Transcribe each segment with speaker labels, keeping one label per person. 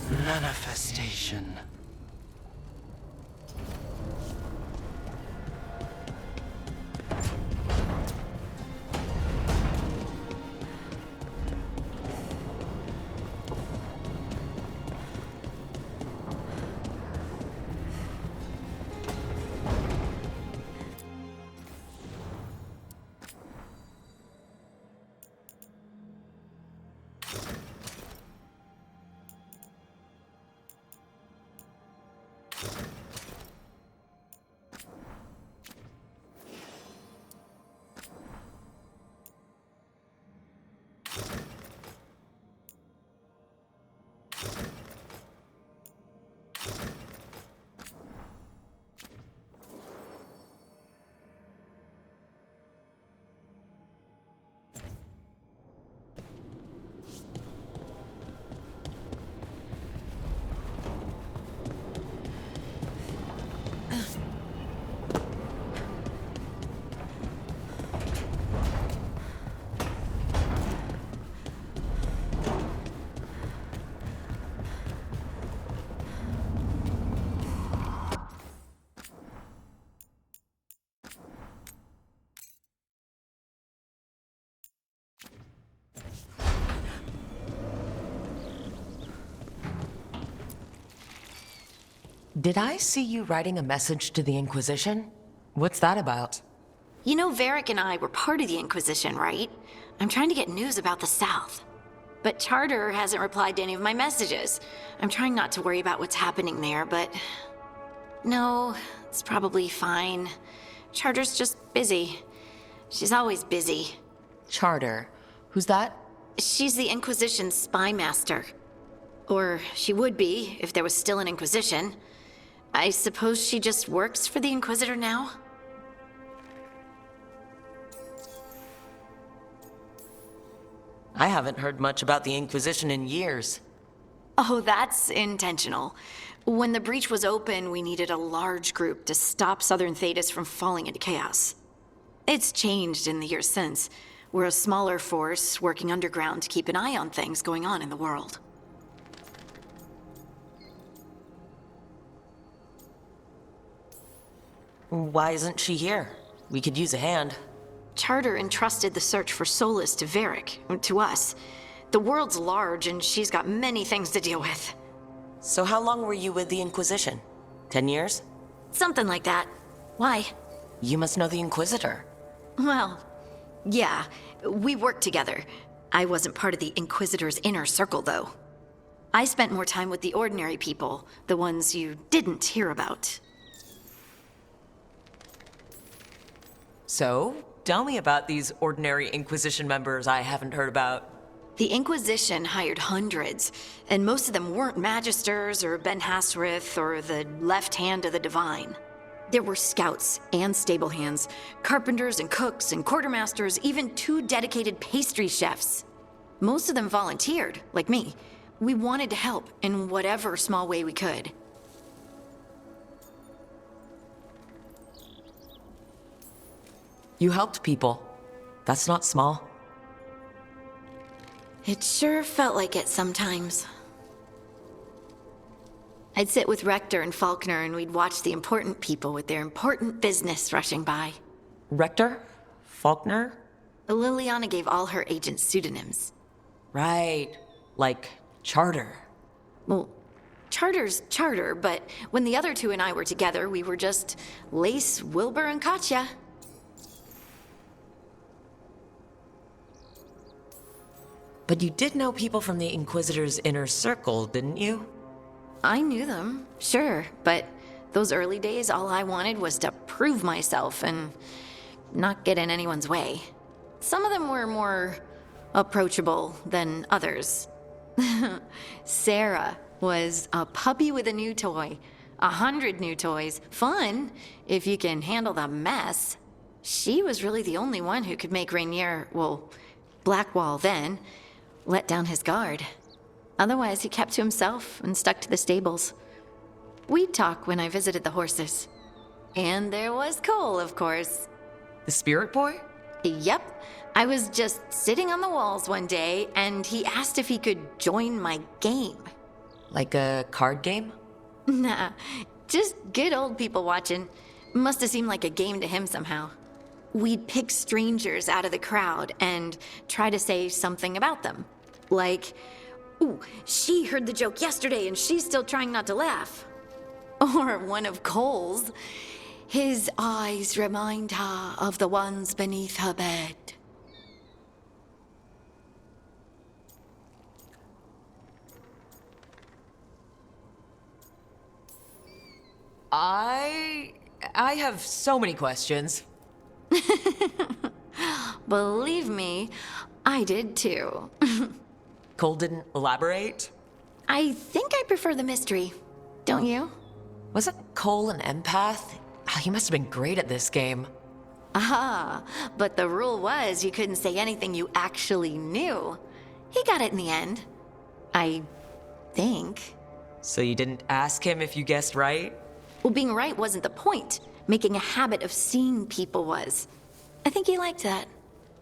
Speaker 1: Manifestation.
Speaker 2: Did I see you writing a message to the Inquisition? What's that about?
Speaker 3: You know, Varric and I were part of the Inquisition, right? I'm trying to get news about the South. But Charter hasn't replied to any of my messages. I'm trying not to worry about what's happening there, but... No, it's probably fine. Charter's just busy. She's always busy.
Speaker 2: Charter. Who's that?
Speaker 3: She's the Inquisition's spy master. Or she would be, if there was still an Inquisition. I suppose she just works for the Inquisitor now?
Speaker 2: I haven't heard much about the Inquisition in years.
Speaker 3: Oh, that's intentional. When the breach was open, we needed a large group to stop Southern Thedas from falling into chaos. It's changed in the years since. We're a smaller force working underground to keep an eye on things going on in the world.
Speaker 2: Why isn't she here? We could use a hand.
Speaker 3: Charter entrusted the search for Solus to Varric, to us. The world's large and she's got many things to deal with.
Speaker 2: So how long were you with the Inquisition? 10 years?
Speaker 3: Something like that. Why?
Speaker 2: You must know the Inquisitor.
Speaker 3: Well, yeah, we worked together. I wasn't part of the Inquisitor's inner circle, though. I spent more time with the ordinary people, the ones you didn't hear about.
Speaker 2: So, tell me about these ordinary Inquisition members I haven't heard about.
Speaker 3: The Inquisition hired hundreds, and most of them weren't Magisters or Ben Hasrith or the left hand of the Divine. There were scouts and stable hands, carpenters and cooks and quartermasters, even 2 dedicated pastry chefs. Most of them volunteered, like me. We wanted to help in whatever small way we could.
Speaker 2: You helped people. That's not small.
Speaker 3: It sure felt like it sometimes. I'd sit with Rector and Faulkner and we'd watch the important people with their important business rushing by.
Speaker 2: Rector? Faulkner?
Speaker 3: Liliana gave all her agents pseudonyms.
Speaker 2: Right. Like Charter.
Speaker 3: Well, Charter's Charter, but when the other 2 and I were together, we were just Lace, Wilbur, and Katya.
Speaker 2: But you did know people from the Inquisitor's inner circle, didn't you?
Speaker 3: I knew them, sure, but those early days, all I wanted was to prove myself and not get in anyone's way. Some of them were more approachable than others. Sarah was a puppy with a new toy. 100 new toys. Fun, if you can handle the mess. She was really the only one who could make Rainier, well, Blackwall then, let down his guard. Otherwise, he kept to himself and stuck to the stables. We'd talk when I visited the horses. And there was Cole, of course.
Speaker 2: The Spirit Boy?
Speaker 3: Yep. I was just sitting on the walls one day, and he asked if he could join my game.
Speaker 2: Like a card game?
Speaker 3: Nah, just good old people watching. Must have seemed like a game to him somehow. We'd pick strangers out of the crowd and try to say something about them. Like, ooh, she heard the joke yesterday and she's still trying not to laugh. Or one of Cole's. His eyes remind her of the ones beneath her bed.
Speaker 2: I have so many questions.
Speaker 3: Believe me, I did too.
Speaker 2: Cole didn't elaborate?
Speaker 3: I think I prefer the mystery. Don't you?
Speaker 2: Wasn't Cole an empath? He must have been great at this game.
Speaker 3: Ah, but the rule was you couldn't say anything you actually knew. He got it in the end. I think.
Speaker 2: So you didn't ask him if you guessed right?
Speaker 3: Well, being right wasn't the point. Making a habit of seeing people was. I think he liked that.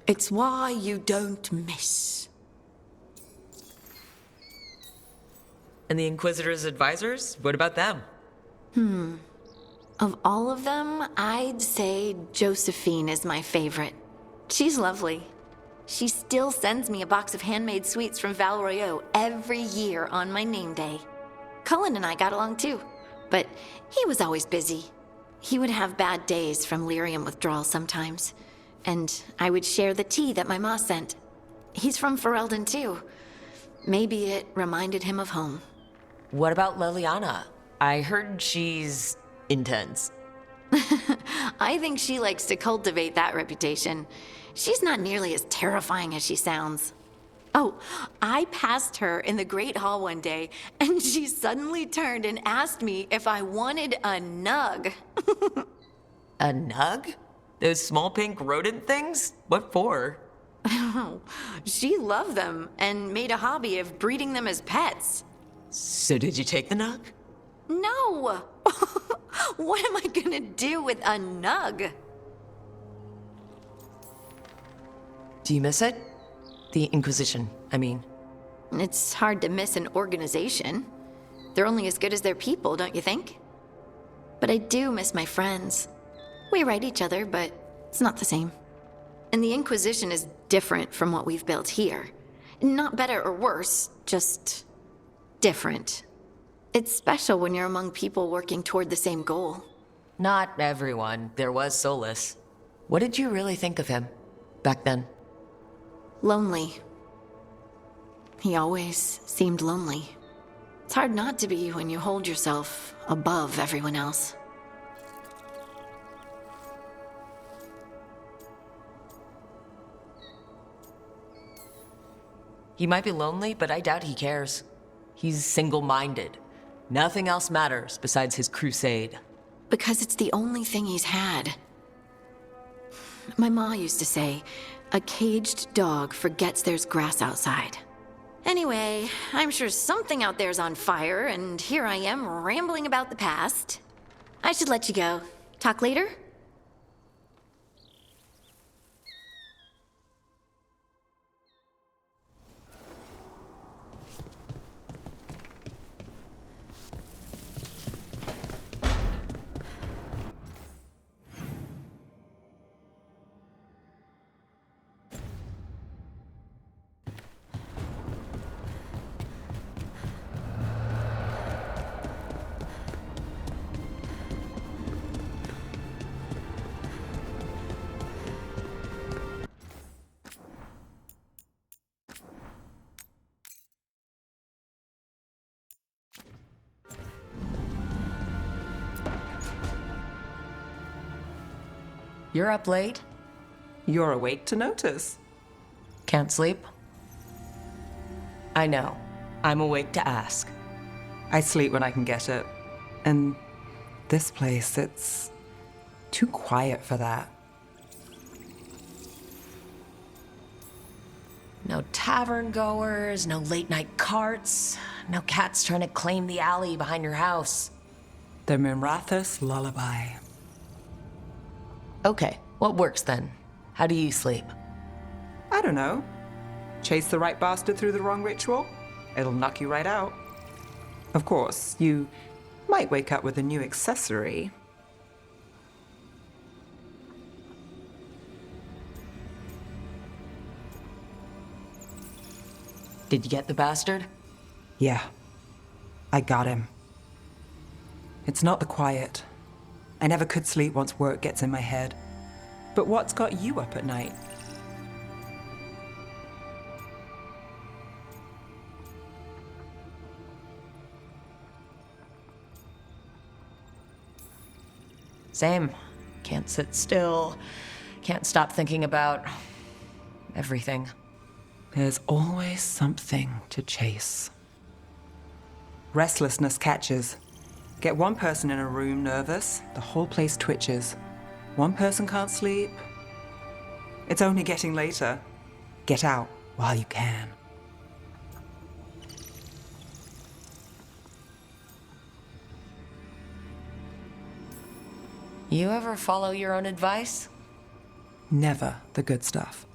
Speaker 3: It's why you don't miss.
Speaker 2: And the Inquisitor's advisors? What about them?
Speaker 3: Of all of them, I'd say Josephine is my favorite. She's lovely. She still sends me a box of handmade sweets from Val Royeaux every year on my name day. Cullen and I got along too, but he was always busy. He would have bad days from lyrium withdrawal sometimes, and I would share the tea that my ma sent. He's from Ferelden too. Maybe it reminded him of home.
Speaker 2: What about Liliana? I heard she's intense.
Speaker 3: I think she likes to cultivate that reputation. She's not nearly as terrifying as she sounds. Oh, I passed her in the Great Hall one day, and she suddenly turned and asked me if I wanted a nug.
Speaker 2: A nug? Those small pink rodent things? What for?
Speaker 3: She loved them and made a hobby of breeding them as pets.
Speaker 2: So did you take the nug?
Speaker 3: No! What am I gonna do with a nug?
Speaker 2: Do you miss it? The Inquisition, I mean.
Speaker 3: It's hard to miss an organization. They're only as good as their people, don't you think? But I do miss my friends. We write each other, but it's not the same. And the Inquisition is different from what we've built here. Not better or worse, just different. It's special when you're among people working toward the same goal.
Speaker 2: Not everyone. There was Solus. What did you really think of him back then?
Speaker 3: Lonely. He always seemed lonely. It's hard not to be when you hold yourself above everyone else.
Speaker 2: He might be lonely, but I doubt he cares. He's single-minded. Nothing else matters besides his crusade.
Speaker 3: Because it's the only thing he's had. My ma used to say, a caged dog forgets there's grass outside. Anyway, I'm sure something out there's on fire, and here I am rambling about the past. I should let you go. Talk later?
Speaker 2: You're up late?
Speaker 1: You're awake to notice.
Speaker 2: Can't sleep? I know. I'm awake to ask.
Speaker 1: I sleep when I can get it. And this place, it's too quiet for that.
Speaker 2: No tavern goers, no late night carts, no cats trying to claim the alley behind your house.
Speaker 1: The Mimrathus lullaby.
Speaker 2: Okay, what works then? How do you sleep?
Speaker 1: I don't know. Chase the right bastard through the wrong ritual? It'll knock you right out. Of course, you might wake up with a new accessory.
Speaker 2: Did you get the bastard?
Speaker 1: Yeah, I got him. It's not the quiet. I never could sleep once work gets in my head. But what's got you up at night?
Speaker 2: Same. Can't sit still. Can't stop thinking about everything.
Speaker 1: There's always something to chase. Restlessness catches. Get one person in a room nervous, the whole place twitches. One person can't sleep. It's only getting later. Get out while you can.
Speaker 2: You ever follow your own advice?
Speaker 1: Never the good stuff.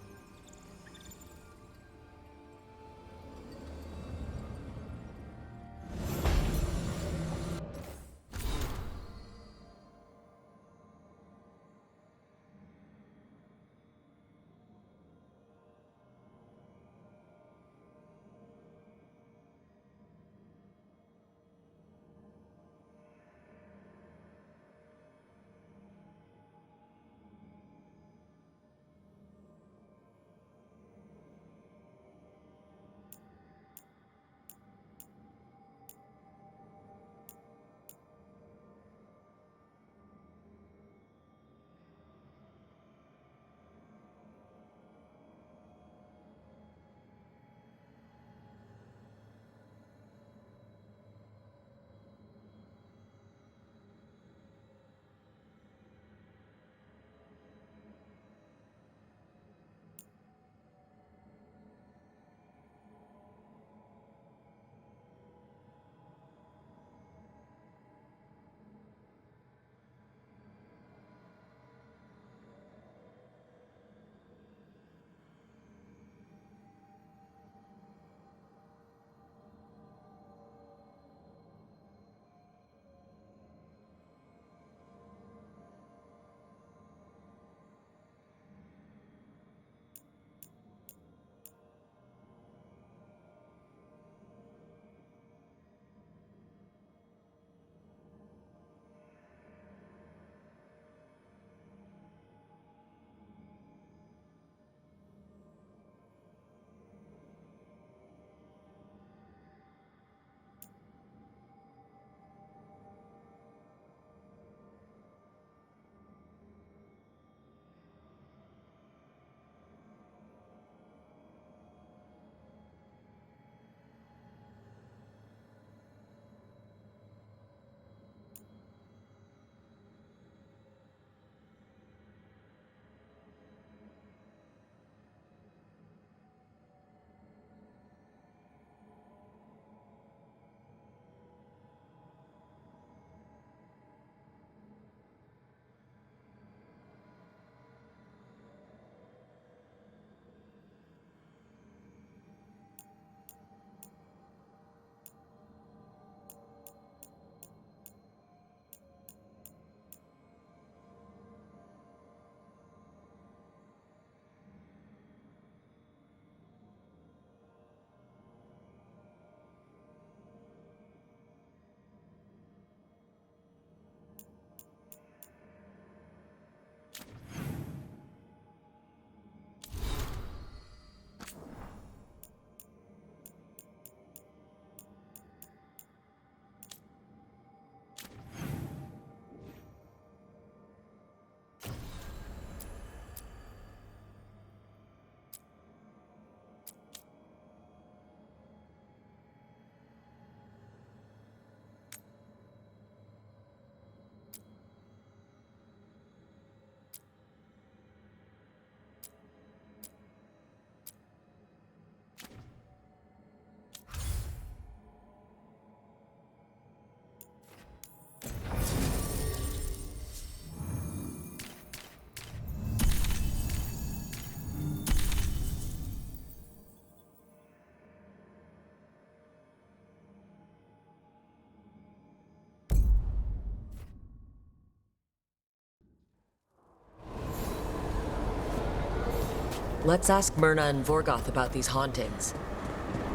Speaker 2: Let's ask Myrna and Vorgoth about these hauntings.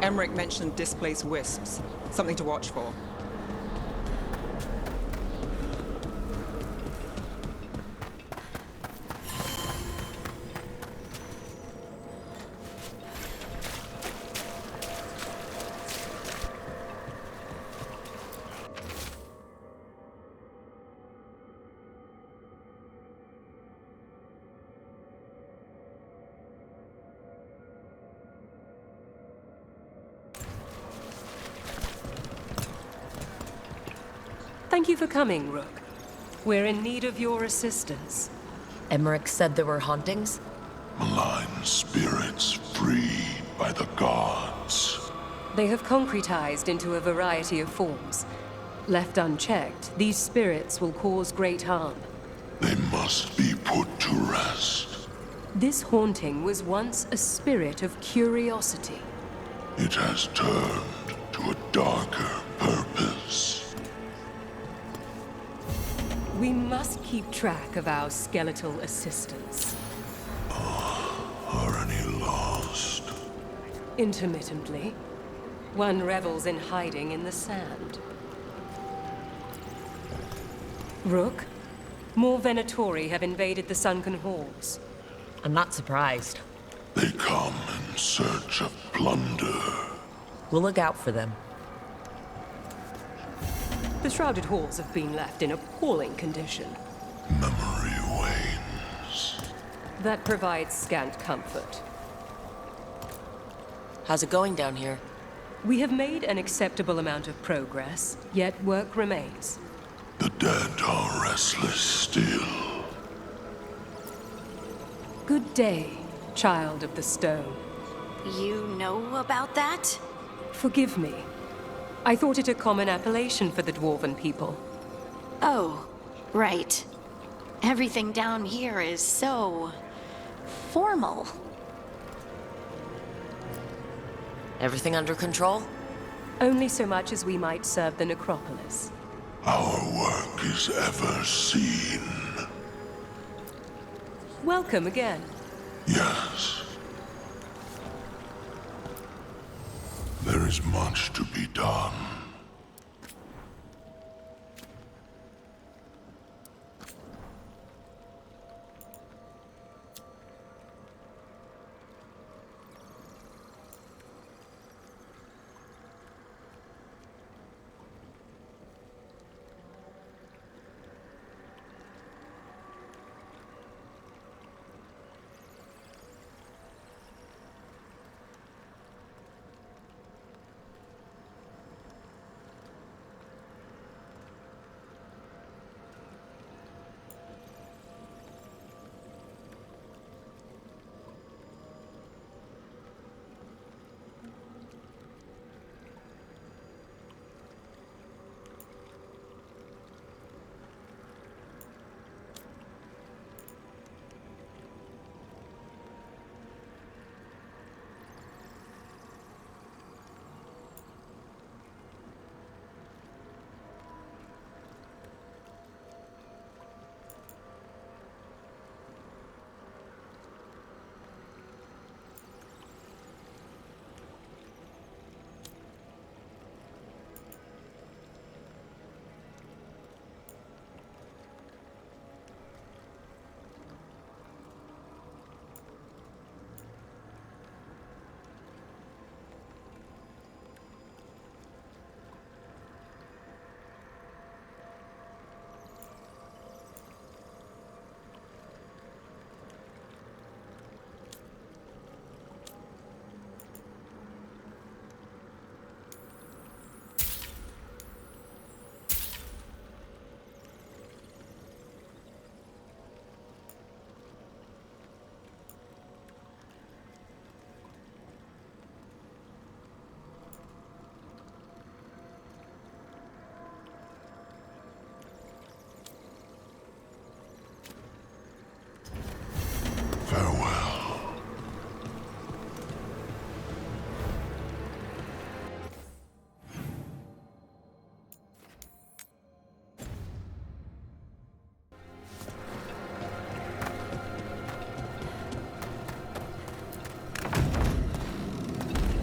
Speaker 1: Emmerich mentioned displaced wisps. Something to watch for.
Speaker 4: Thank you for coming, Rook. We're in need of your assistance.
Speaker 2: Emmerich said there were hauntings?
Speaker 5: Malign spirits freed by the gods.
Speaker 4: They have concretized into a variety of forms. Left unchecked, these spirits will cause great harm.
Speaker 5: They must be put to rest.
Speaker 4: This haunting was once a spirit of curiosity.
Speaker 5: It has turned to a darker purpose.
Speaker 4: We must keep track of our skeletal assistants.
Speaker 5: Are any lost?
Speaker 4: Intermittently. One revels in hiding in the sand. Rook, more Venatori have invaded the sunken halls.
Speaker 2: I'm not surprised.
Speaker 5: They come in search of plunder.
Speaker 2: We'll look out for them.
Speaker 4: The shrouded halls have been left in appalling condition.
Speaker 5: Memory wanes.
Speaker 4: That provides scant comfort.
Speaker 2: How's it going down here?
Speaker 4: We have made an acceptable amount of progress, yet work remains.
Speaker 5: The dead are restless still.
Speaker 4: Good day, child of the stone.
Speaker 3: You know about that?
Speaker 4: Forgive me. I thought it a common appellation for the Dwarven people.
Speaker 3: Oh, right. Everything down here is so formal.
Speaker 2: Everything under control?
Speaker 4: Only so much as we might serve the Necropolis.
Speaker 5: Our work is ever seen.
Speaker 4: Welcome again.
Speaker 5: Yes. There is much to be done.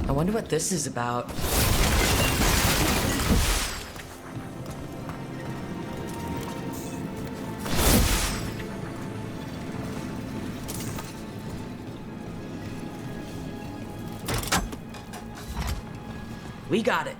Speaker 2: I wonder what this is about. We got it.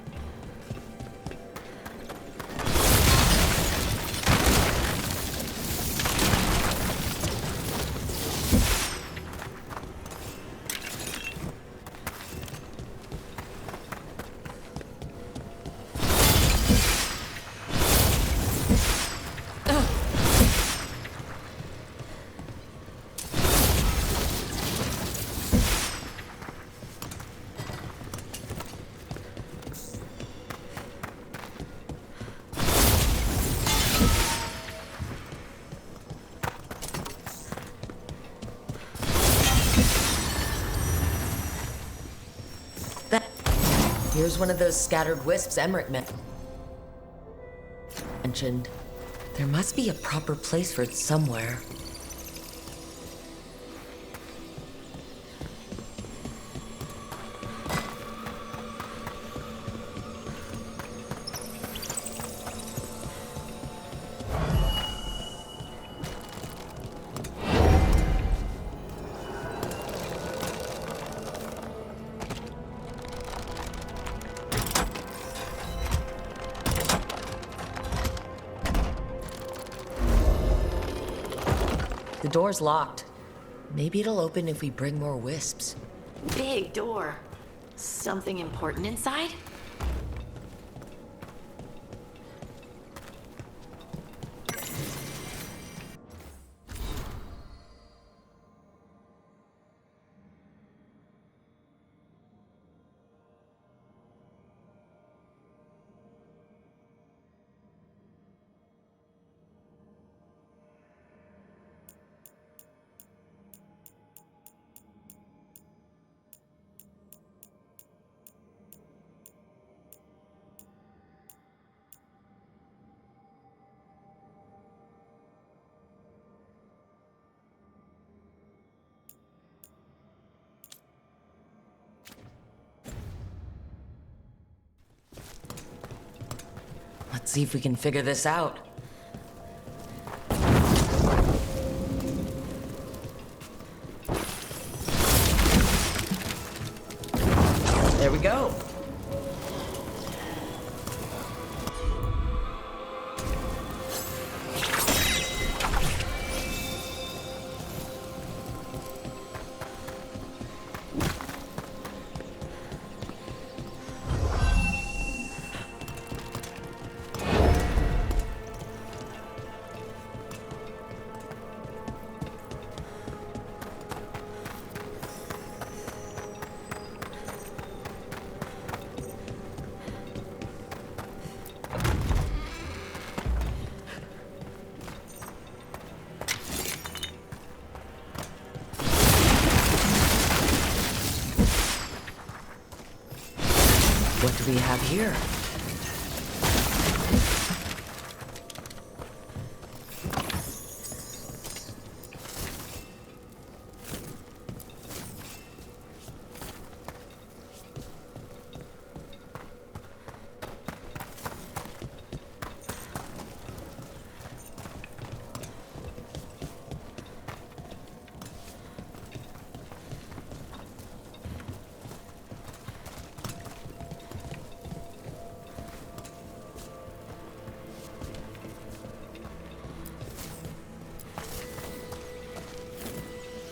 Speaker 2: Here's one of those scattered wisps Emmerich mentioned. There must be a proper place for it somewhere. The door's locked. Maybe it'll open if we bring more wisps.
Speaker 3: Big door. Something important inside?
Speaker 2: Let's see if we can figure this out. There we go. What do we have here?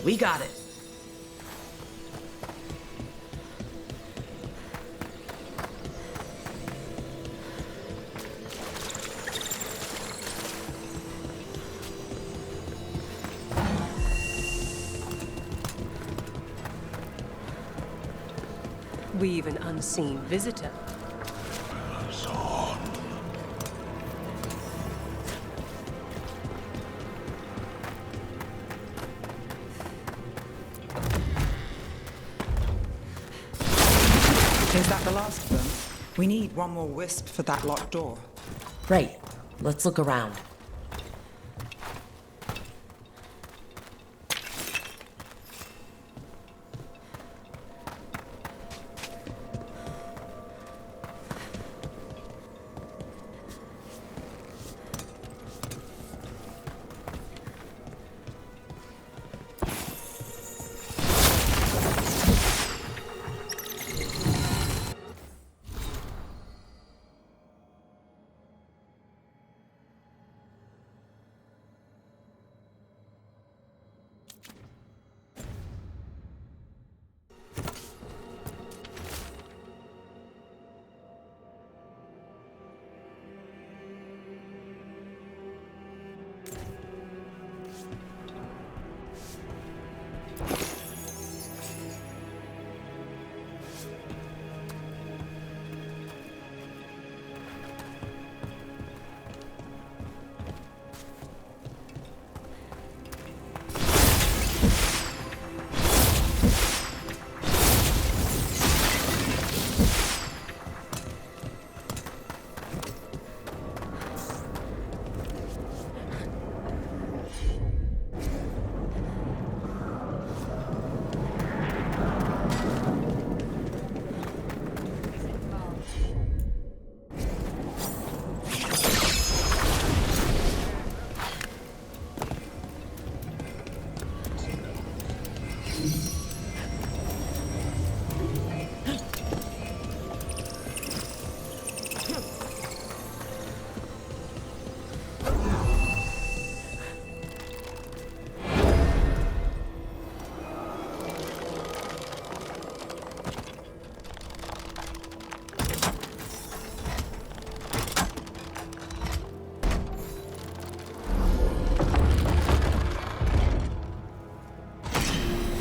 Speaker 2: We got it.
Speaker 4: We've an unseen visitor.
Speaker 5: Pass on.
Speaker 1: Is that the last of them? We need one more wisp for that locked door.
Speaker 2: Right. Let's look around.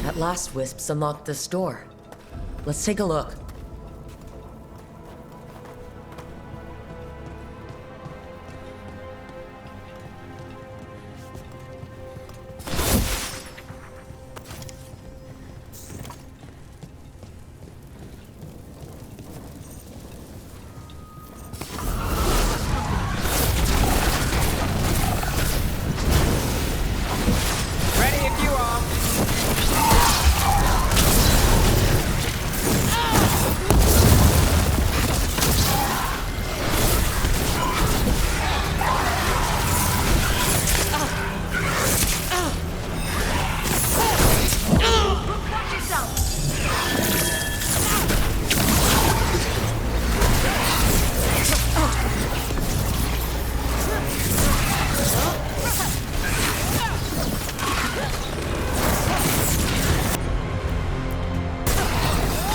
Speaker 2: That last wisps unlocked this door. Let's take a look.
Speaker 1: Ready if you are.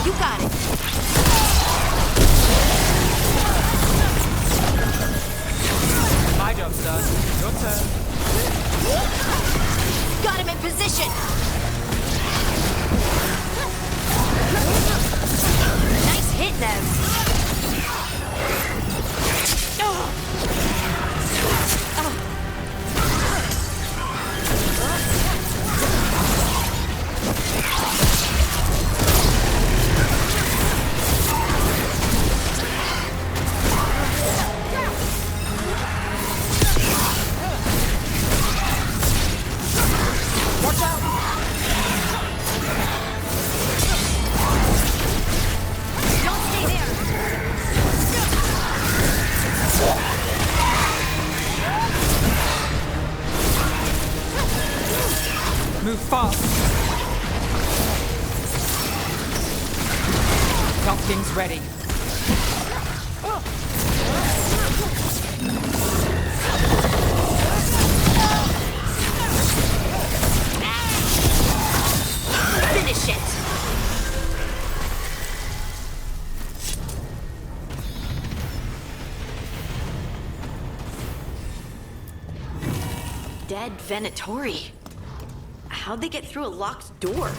Speaker 3: You got it.
Speaker 1: My job's done. Your turn.
Speaker 3: Got him in position. Nice hit, Nev. Don't stay there.
Speaker 1: Move fast. Something's ready.
Speaker 3: Finish it. Dead Venatori. How'd they get through a locked door?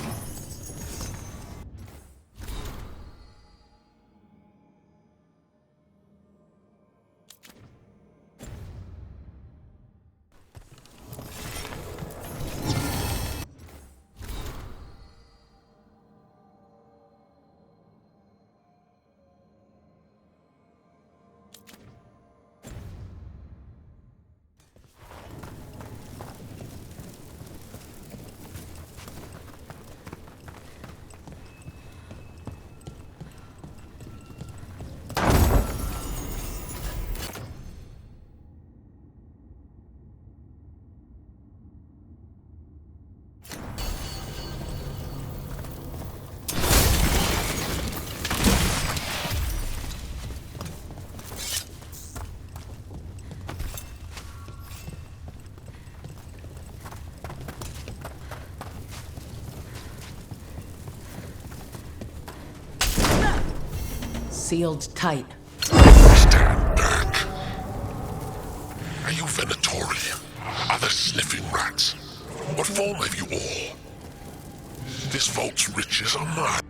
Speaker 2: Sealed tight.
Speaker 5: Stand back. Are you Venatori? Are there sniffing rats? What form have you all? This vault's riches are mine.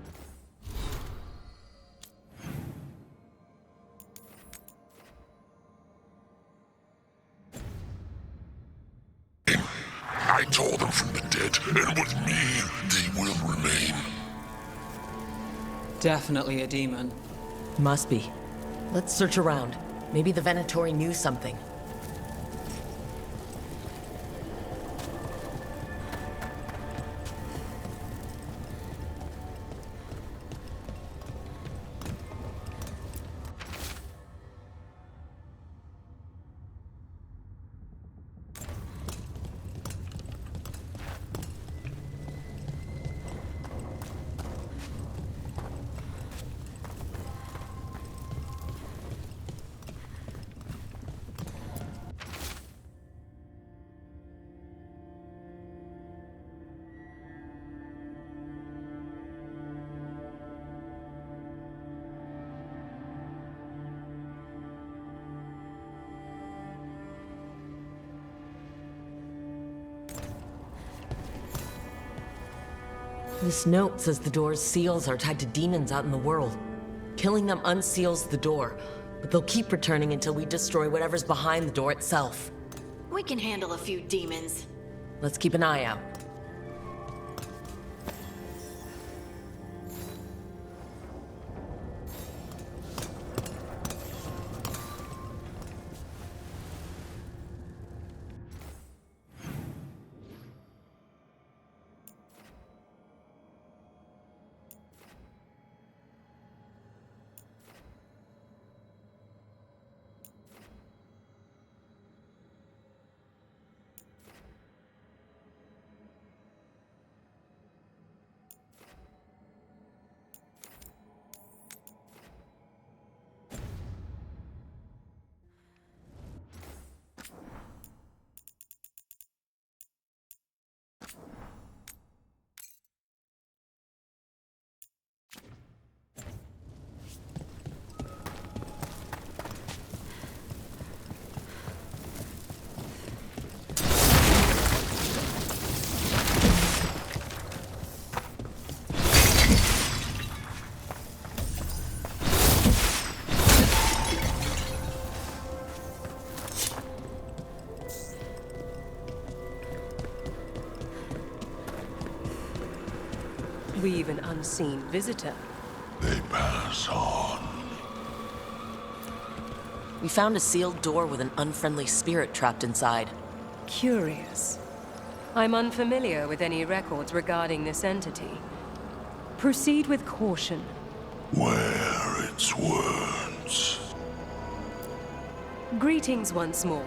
Speaker 5: I tore them from the dead, and with me, they will remain.
Speaker 1: Definitely a demon.
Speaker 2: Must be. Let's search around. Maybe the Venatori knew something. This note says the door's seals are tied to demons out in the world. Killing them unseals the door, but they'll keep returning until we destroy whatever's behind the door itself.
Speaker 3: We can handle a few demons.
Speaker 2: Let's keep an eye out.
Speaker 4: We've an unseen visitor.
Speaker 5: They pass on.
Speaker 2: We found a sealed door with an unfriendly spirit trapped inside.
Speaker 4: Curious. I'm unfamiliar with any records regarding this entity. Proceed with caution.
Speaker 5: Wear its words.
Speaker 4: Greetings once more.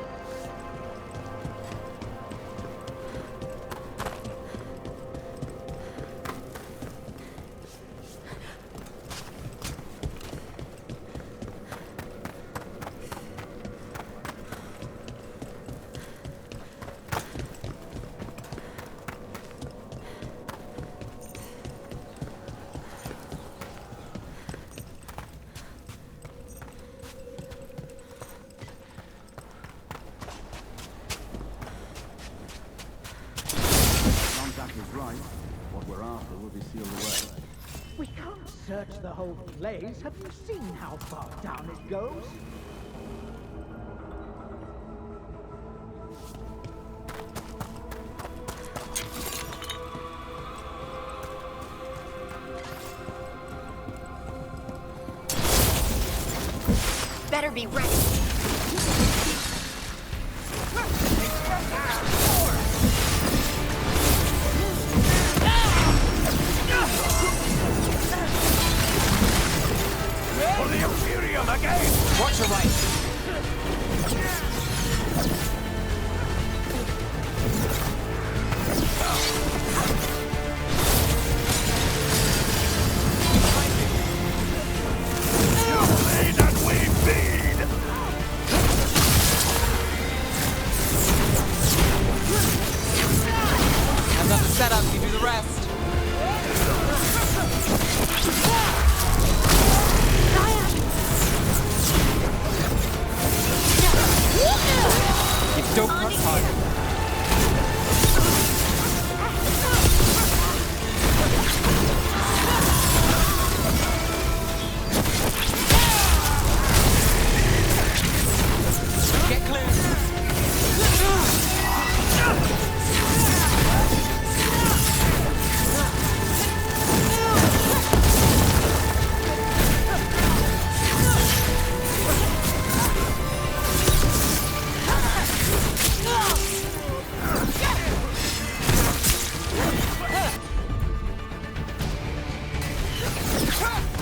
Speaker 6: Is right. What we're after will be sealed away.
Speaker 7: We can't search the whole place. Have you seen how far down it goes?
Speaker 3: Better be ready.
Speaker 6: For the Imperium again!
Speaker 1: Watch your right.
Speaker 5: Say that we feed!
Speaker 1: I've got the setup, you do the rest. You don't press hard. Get clear.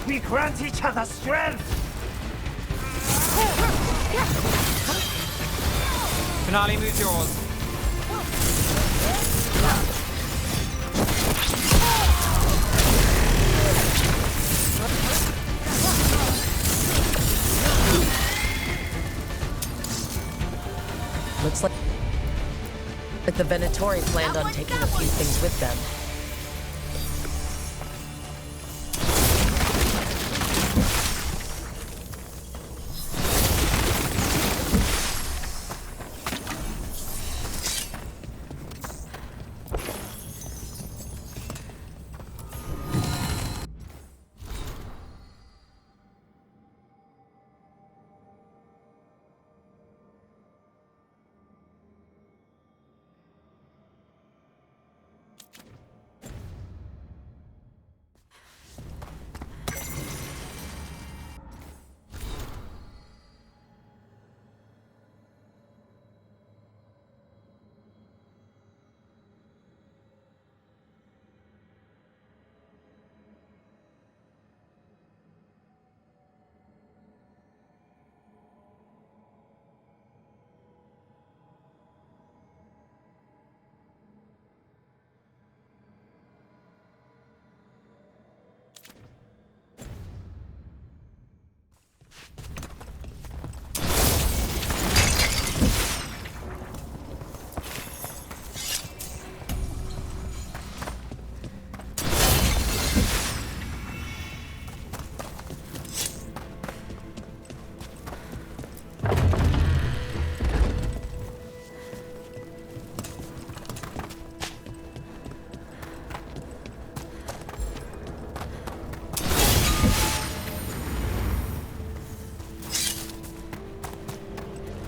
Speaker 7: We grant each other strength!
Speaker 1: Finale moves yours.
Speaker 2: Looks like the Venatori planned on taking a few things with them.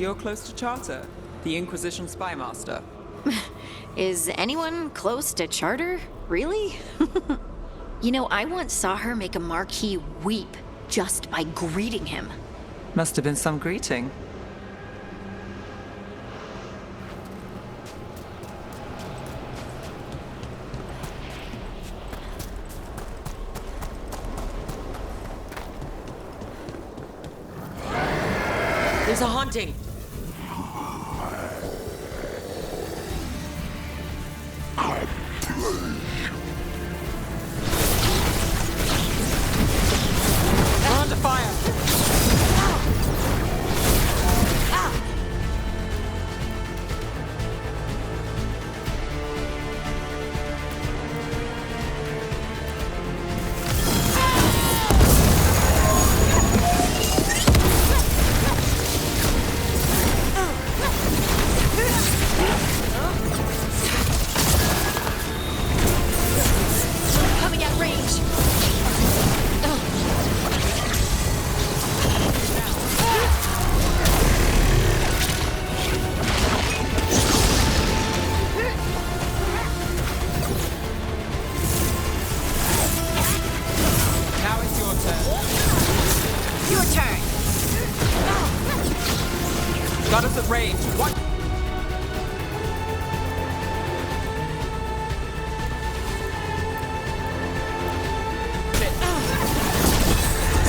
Speaker 1: You're close to Charter, the Inquisition spy master.
Speaker 3: Is anyone close to Charter? Really? You know, I once saw her make a Marquis weep just by greeting him.
Speaker 1: Must have been some greeting.
Speaker 2: There's a haunting.
Speaker 1: We're under fire!
Speaker 3: Coming at range.
Speaker 1: Now it's your turn.
Speaker 3: Your turn.
Speaker 1: Got us at range. What?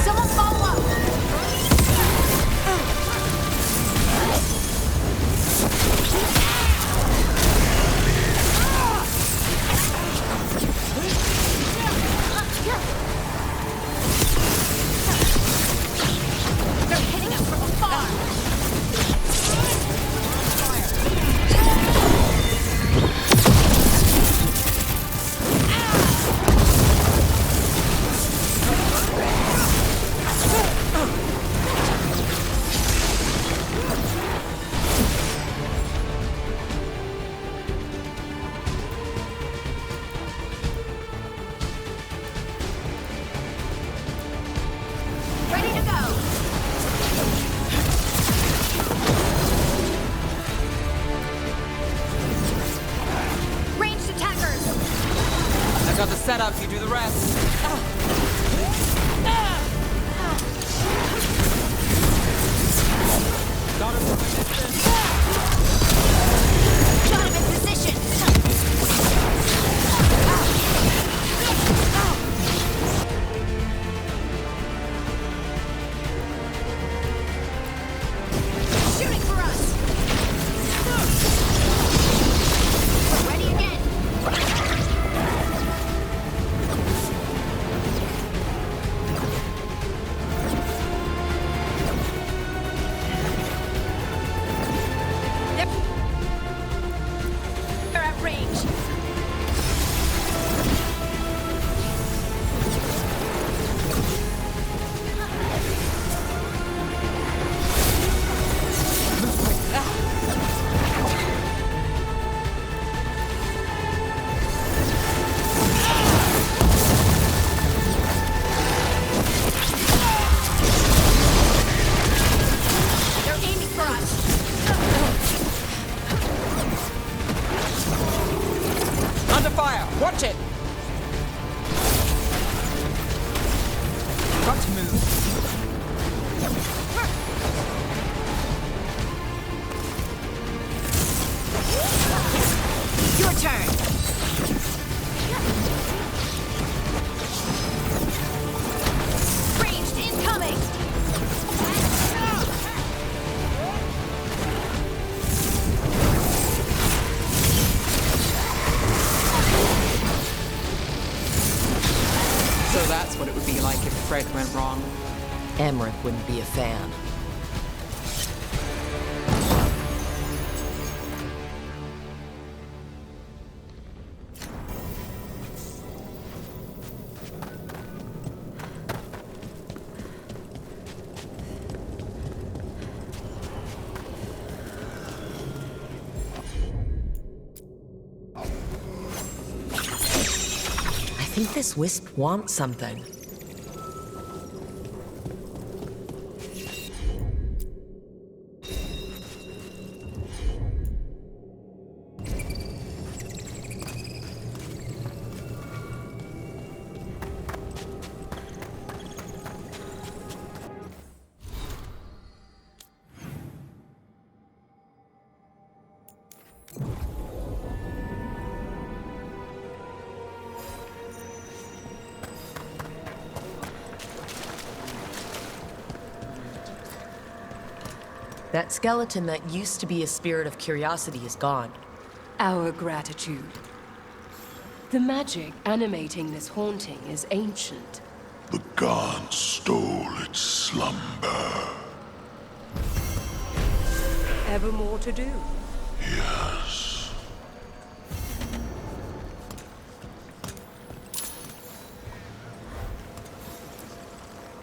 Speaker 3: Someone follow up. They're hitting us from afar. Ready to go. Ranged attackers.
Speaker 1: I got the setup, you do the rest. Got us at resistance.
Speaker 3: Got him in position. Shooting for us. Ready again. They're at range. They're aiming for us.
Speaker 1: Under fire! Watch it! Got to move.
Speaker 3: Your turn. Ranged incoming.
Speaker 1: So that's what it would be like if Fred went wrong.
Speaker 2: Emmerich wouldn't be a fan. I think this wisp wants something. That skeleton that used to be a spirit of curiosity is gone.
Speaker 4: Our gratitude. The magic animating this haunting is ancient.
Speaker 5: The gods stole its slumber.
Speaker 4: Ever more to do.
Speaker 5: Yes.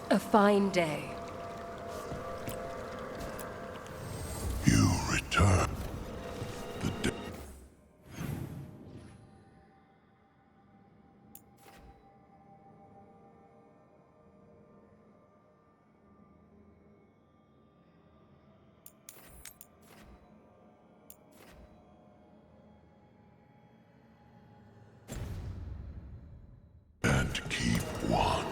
Speaker 4: A fine day.
Speaker 5: You return. The day. And keep watch.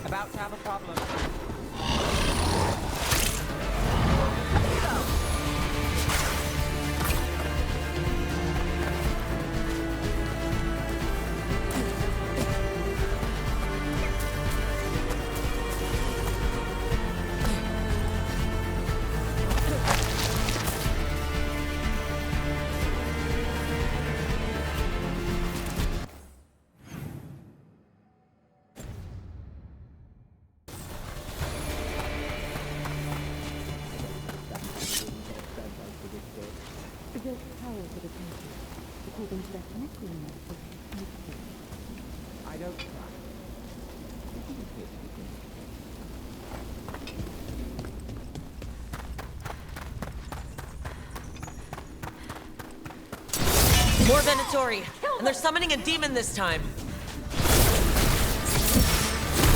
Speaker 1: About to have a problem. I don't try.
Speaker 2: More Venatori, and they're summoning a demon this time.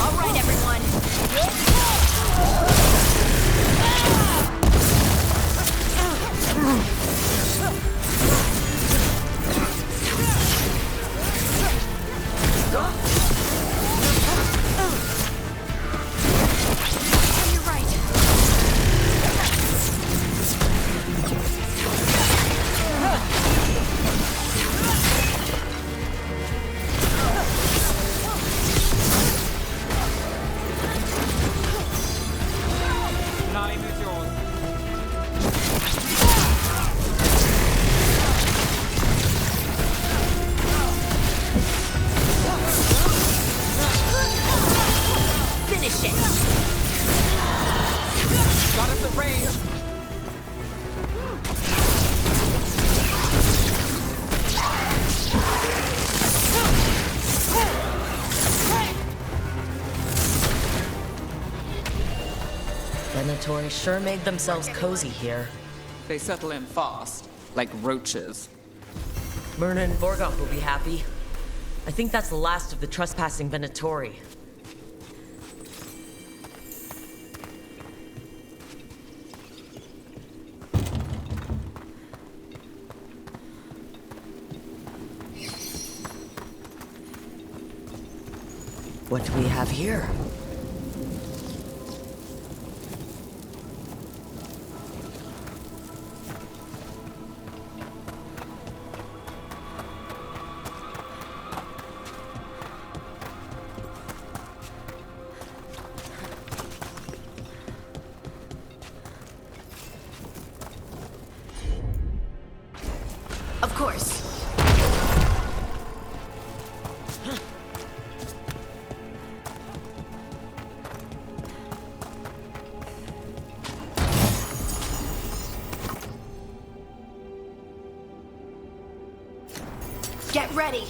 Speaker 8: All right, everyone. You're right.
Speaker 1: Nine is yours.
Speaker 8: Finish it.
Speaker 1: Got us at range.
Speaker 2: Venatori sure made themselves cozy here.
Speaker 1: They settle in fast, like roaches.
Speaker 2: Myrna and Vorgoth will be happy. I think that's the last of the trespassing Venatori. What do we have here?
Speaker 8: Of course. Get ready.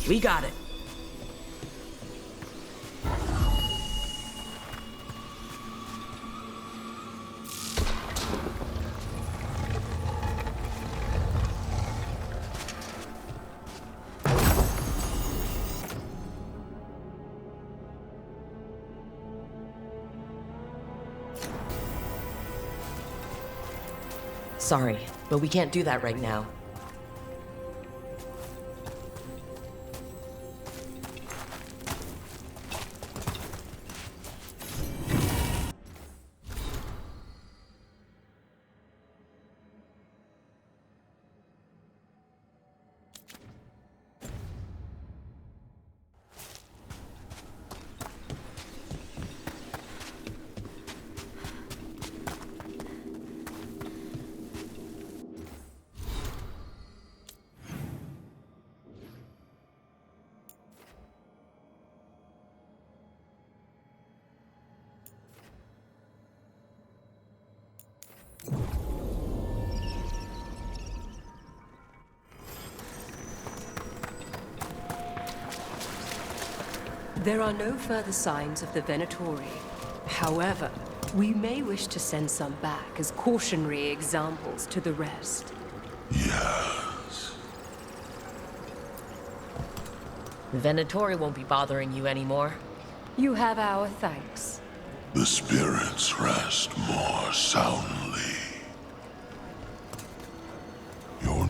Speaker 2: We got it. Sorry, but we can't do that right now.
Speaker 4: There are no further signs of the Venatori. However, we may wish to send some back as cautionary examples to the rest.
Speaker 5: Yes.
Speaker 2: The Venatori won't be bothering you anymore.
Speaker 4: You have our thanks.
Speaker 5: The spirits rest more soundly. You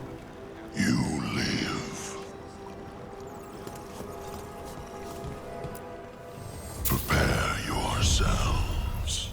Speaker 5: live. Prepare yourselves.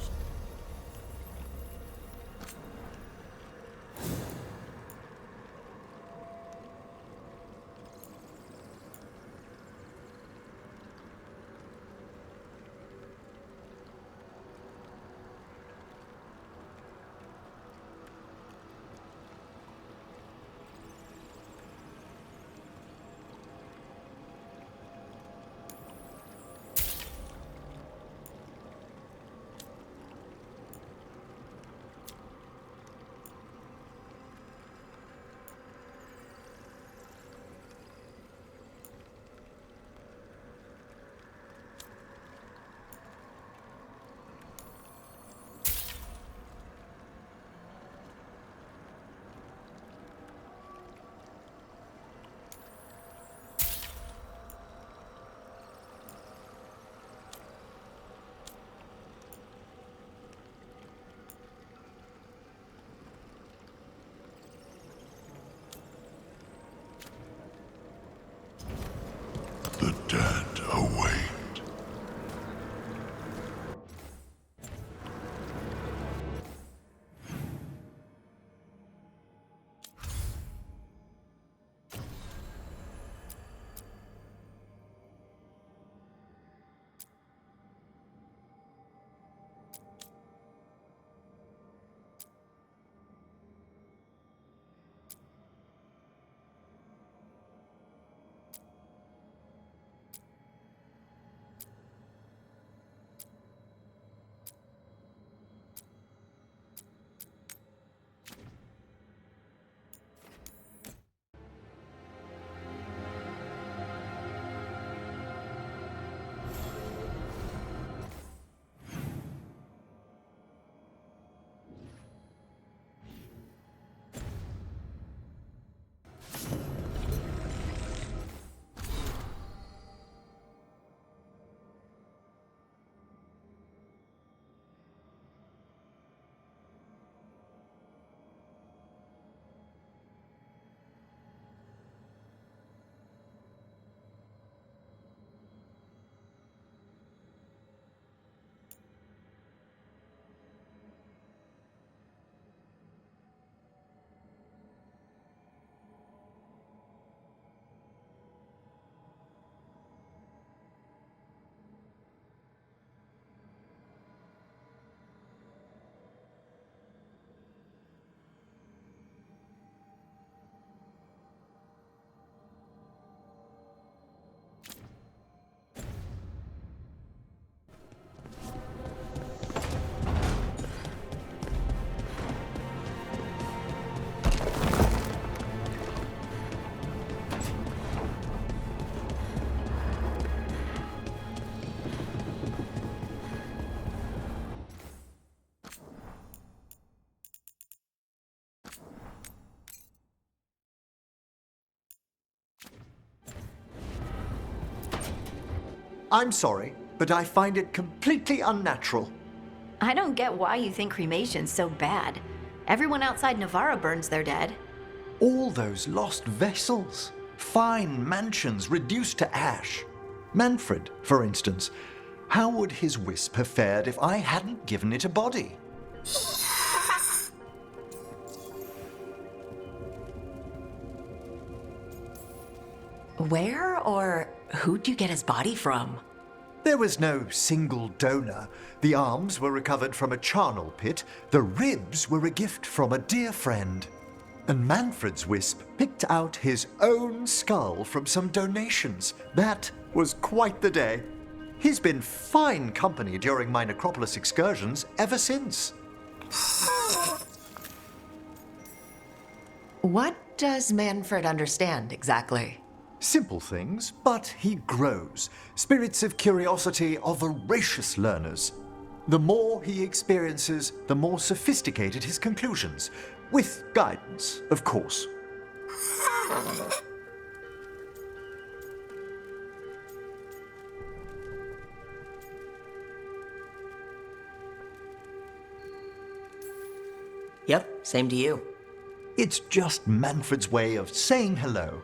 Speaker 9: I'm sorry, but I find it completely unnatural.
Speaker 3: I don't get why you think cremation's so bad. Everyone outside Navarra burns their dead.
Speaker 9: All those lost vessels, fine mansions reduced to ash. Manfred, for instance, how would his wisp have fared if I hadn't given it a body?
Speaker 2: Where or who'd you get his body from?
Speaker 9: There was no single donor. The arms were recovered from a charnel pit. The ribs were a gift from a dear friend. And Manfred's wisp picked out his own skull from some donations. That was quite the day. He's been fine company during my Necropolis excursions ever since.
Speaker 2: What does Manfred understand exactly?
Speaker 9: Simple things, but he grows. Spirits of curiosity are voracious learners. The more he experiences, the more sophisticated his conclusions. With guidance, of course.
Speaker 2: Yep, same to you.
Speaker 9: It's just Manfred's way of saying hello.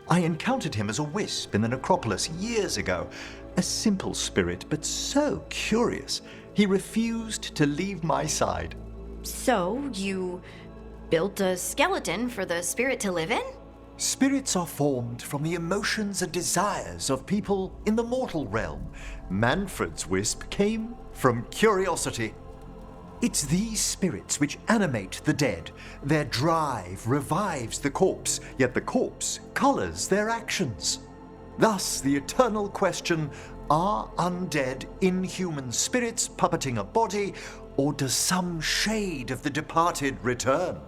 Speaker 9: I encountered him as a wisp in the Necropolis years ago. A simple spirit, but so curious. He refused to leave my side.
Speaker 3: So, you built a skeleton for the spirit to live in?
Speaker 9: Spirits are formed from the emotions and desires of people in the mortal realm. Manfred's wisp came from curiosity. It's these spirits which animate the dead. Their drive revives the corpse, yet the corpse colors their actions. Thus, the eternal question, are undead inhuman spirits puppeting a body, or does some shade of the departed return?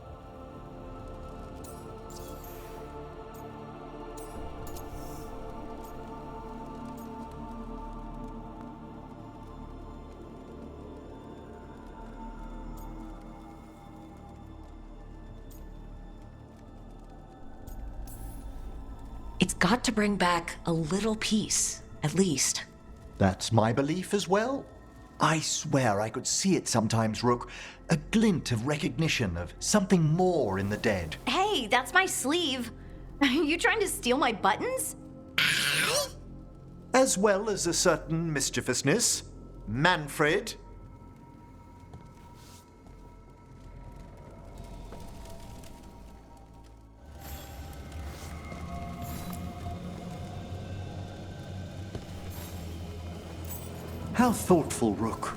Speaker 2: It's got to bring back a little peace, at least.
Speaker 9: That's my belief as well. I swear I could see it sometimes, Rook. A glint of recognition of something more in the dead.
Speaker 3: Hey, that's my sleeve. Are you trying to steal my buttons?
Speaker 9: As well as a certain mischievousness. Manfred. How thoughtful, Rook.